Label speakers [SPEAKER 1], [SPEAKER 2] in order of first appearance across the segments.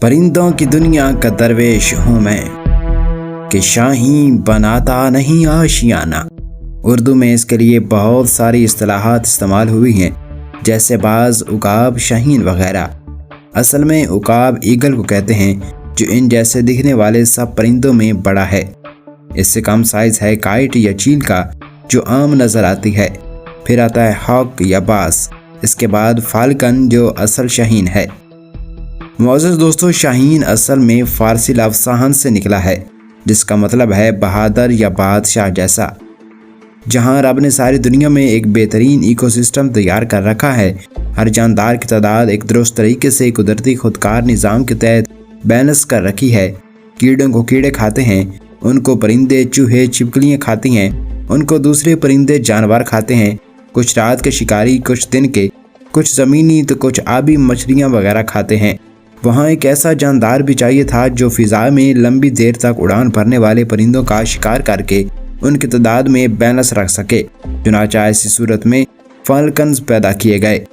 [SPEAKER 1] پرندوں کی دنیا کا درویش ہوں میں کہ شاہین بناتا نہیں آشیانہ۔ اردو میں اس کے لیے بہت ساری اصطلاحات استعمال ہوئی ہیں، جیسے باز، عقاب، شاہین وغیرہ۔ اصل میں عقاب ایگل کو کہتے ہیں، جو ان جیسے دکھنے والے سب پرندوں میں بڑا ہے۔ اس سے کم سائز ہے کائٹ یا چیل کا، جو عام نظر آتی ہے۔ پھر آتا ہے ہاک یا باز، اس کے بعد فالکن جو اصل شاہین ہے۔ معزز دوستو، شاہین اصل میں فارسی لفظ ساہن سے نکلا ہے، جس کا مطلب ہے بہادر یا بادشاہ جیسا۔ جہاں رب نے ساری دنیا میں ایک بہترین ایکو سسٹم تیار کر رکھا ہے، ہر جاندار کی تعداد ایک درست طریقے سے قدرتی خودکار نظام کے تحت بیلنس کر رکھی ہے۔ کیڑوں کو کیڑے کھاتے ہیں، ان کو پرندے، چوہے، چھپکلیاں کھاتی ہیں، ان کو دوسرے پرندے، جانور کھاتے ہیں۔ کچھ رات کے شکاری، کچھ دن کے، کچھ زمینی تو کچھ آبی مچھلیاں وغیرہ کھاتے ہیں۔ وہاں ایک ایسا جاندار بھی چاہیے تھا جو فضا میں لمبی دیر تک اڑان بھرنے والے پرندوں کا شکار کر کے ان کی تعداد میں بیلنس رکھ سکے۔ چنانچہ ایسی صورت میں فالکنز پیدا کیے گئے۔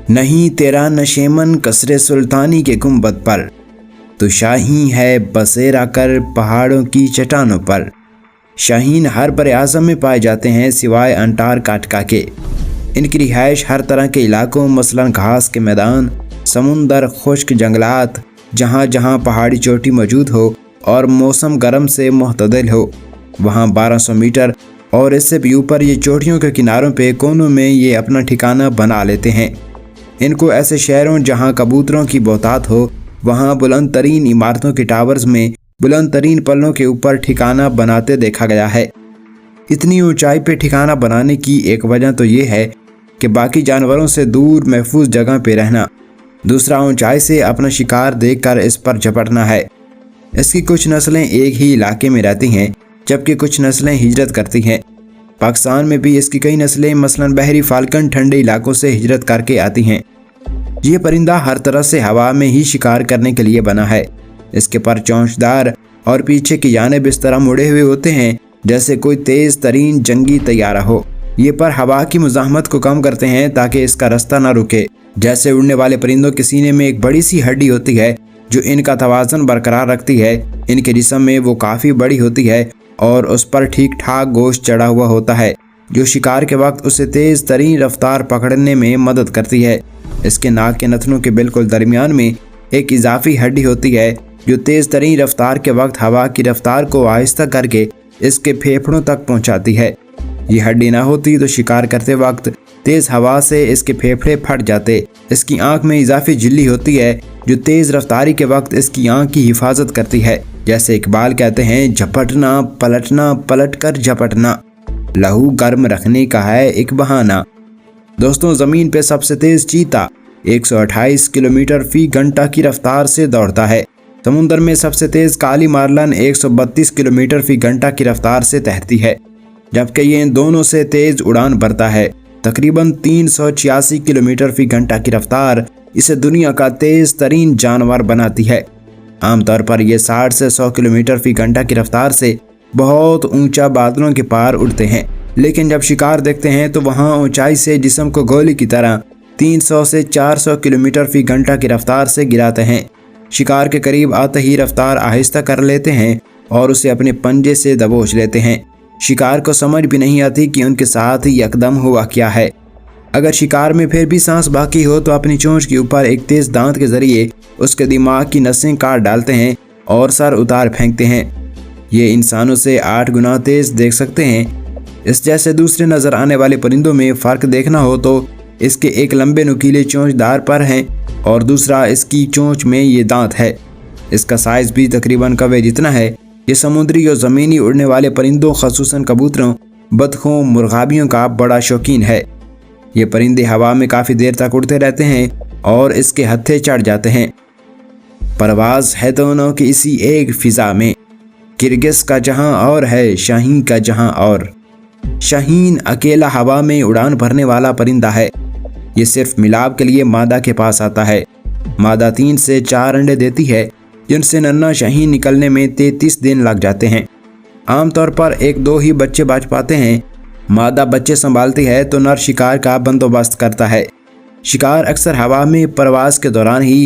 [SPEAKER 1] نہیں تیرا نشیمن قصر سلطانی کے گنبد پر، تو شاہین ہے بسیرا کر پہاڑوں کی چٹانوں پر۔ شاہین ہر بر اعظم میں پائے جاتے ہیں سوائے انٹارکٹیکا کے۔ ان کی رہائش ہر طرح کے علاقوں، مثلاً گھاس کے میدان، سمندر، خشک جنگلات، جہاں جہاں پہاڑی چوٹی موجود ہو اور موسم گرم سے معتدل ہو، وہاں 1200 میٹر اور اس سے بھی اوپر یہ چوٹیوں کے کناروں پہ کونوں میں یہ اپنا ٹھکانہ بنا لیتے ہیں۔ ان کو ایسے شہروں جہاں کبوتروں کی بہتات ہو، وہاں بلند ترین عمارتوں کے ٹاورز میں بلند ترین پلوں کے اوپر ٹھکانہ بناتے دیکھا گیا ہے۔ اتنی اونچائی پہ ٹھکانہ بنانے کی ایک وجہ تو یہ ہے کہ باقی جانوروں سے دور محفوظ جگہ پہ رہنا، دوسرا اونچائی سے اپنا شکار دیکھ کر اس پر جھپٹنا ہے۔ اس کی کچھ نسلیں ایک ہی علاقے میں رہتی ہیں، جبکہ کچھ نسلیں ہجرت کرتی ہیں۔ پاکستان میں بھی اس کی کئی نسلیں، مثلاً بحری فالکن، ٹھنڈے علاقوں سے ہجرت کر کے آتی ہیں۔ یہ پرندہ ہر طرح سے ہوا میں ہی شکار کرنے کے لیے بنا ہے۔ اس کے پر چونچدار اور پیچھے کی جانب اس طرح مڑے ہوئے ہوتے ہیں جیسے کوئی تیز ترین جنگی طیارہ ہو۔ یہ پر ہوا کی مزاحمت کو کم کرتے ہیں تاکہ اس کا رستہ نہ رکے۔ جیسے اڑنے والے پرندوں کے سینے میں ایک بڑی سی ہڈی ہوتی ہے جو ان کا توازن برقرار رکھتی ہے۔ ان کے جسم میں وہ کافی بڑی ہوتی ہے اور اس پر ٹھیک ٹھاک گوشت چڑھا ہوا ہوتا ہے، جو شکار کے وقت اسے تیز ترین رفتار پکڑنے میں مدد کرتی ہے۔ اس کے ناک کے نتنوں کے بالکل درمیان میں ایک اضافی ہڈی ہوتی ہے جو تیز ترین رفتار کے وقت ہوا کی رفتار کو آہستہ کر کے اس کے پھیپھڑوں تک پہنچاتی ہے۔ یہ ہڈی نہ ہوتی تو شکار کرتے وقت تیز ہوا سے اس کے پھیپھڑے پھٹ جاتے۔ اس کی آنکھ میں اضافی جھلی ہوتی ہے جو تیز رفتاری کے وقت اس کی آنکھ کی حفاظت کرتی ہے۔ جیسے اقبال کہتے ہیں، جھپٹنا پلٹنا، پلٹ کر جھپٹنا، لہو گرم رکھنے کا ہے ایک بہانہ۔ دوستوں، زمین پہ سب سے تیز چیتا 128 کلومیٹر فی گھنٹہ کی رفتار سے دوڑتا ہے۔ سمندر میں سب سے تیز کالی مارلن 132 کلومیٹر فی گھنٹہ کی رفتار سے تیرتی ہے، جبکہ یہ ان دونوں سے تیز اڑان بھرتا ہے۔ تقریباً 386 کلومیٹر فی گھنٹہ کی رفتار اسے دنیا کا تیز ترین جانور بناتی ہے۔ عام طور پر یہ 60 سے 100 کلومیٹر فی گھنٹہ کی رفتار سے بہت اونچا بادلوں کے پار اڑتے ہیں، لیکن جب شکار دیکھتے ہیں تو وہاں اونچائی سے جسم کو گولی کی طرح 300 سے 400 کلومیٹر فی گھنٹہ کی رفتار سے گراتے ہیں۔ شکار کے قریب آتے ہی رفتار آہستہ کر لیتے ہیں اور اسے اپنے پنجے سے دبوچ لیتے ہیں۔ شکار کو سمجھ بھی نہیں آتی کہ ان کے ساتھ یکدم ہوا کیا ہے۔ اگر شکار میں پھر بھی سانس باقی ہو تو اپنی چونچ کے اوپر ایک تیز دانت کے ذریعے اس کے دماغ کی نسیں کاٹ ڈالتے ہیں اور سر اتار پھینکتے ہیں۔ یہ انسانوں سے 8 گنا تیز دیکھ سکتے ہیں۔ اس جیسے دوسرے نظر آنے والے پرندوں میں فرق دیکھنا ہو تو اس کے ایک لمبے نکیلے چونچ دار پر ہیں اور دوسرا اس کی چونچ میں یہ دانت ہے۔ اس کا سائز بھی تقریباً کوے جتنا ہے۔ یہ سمندری اور زمینی اڑنے والے پرندوں، خصوصاً کبوتروں، بطخوں، مرغابیوں کا بڑا شوقین ہے۔ یہ پرندے ہوا میں کافی دیر تک اڑتے رہتے ہیں اور اس کے ہتھے چڑھ جاتے ہیں۔ پرواز ہے دونوں کی اسی ایک فضا میں، کرگس کا جہاں اور ہے شاہین کا جہاں اور۔ شاہین اکیلا ہوا میں اڑان بھرنے والا پرندہ ہے۔ یہ صرف ملاب کے لیے مادہ کے پاس آتا ہے۔ مادہ 3 سے 4 انڈے دیتی ہے، جن سے ننھا شاہین نکلنے میں 33 دن لگ جاتے ہیں۔ عام طور پر 1-2 ہی بچے بچ پاتے ہیں۔ مادہ بچے سنبھالتی ہے تو نر شکار کا بندوبست کرتا ہے۔ شکار اکثر ہوا میں پرواز کے دوران ہی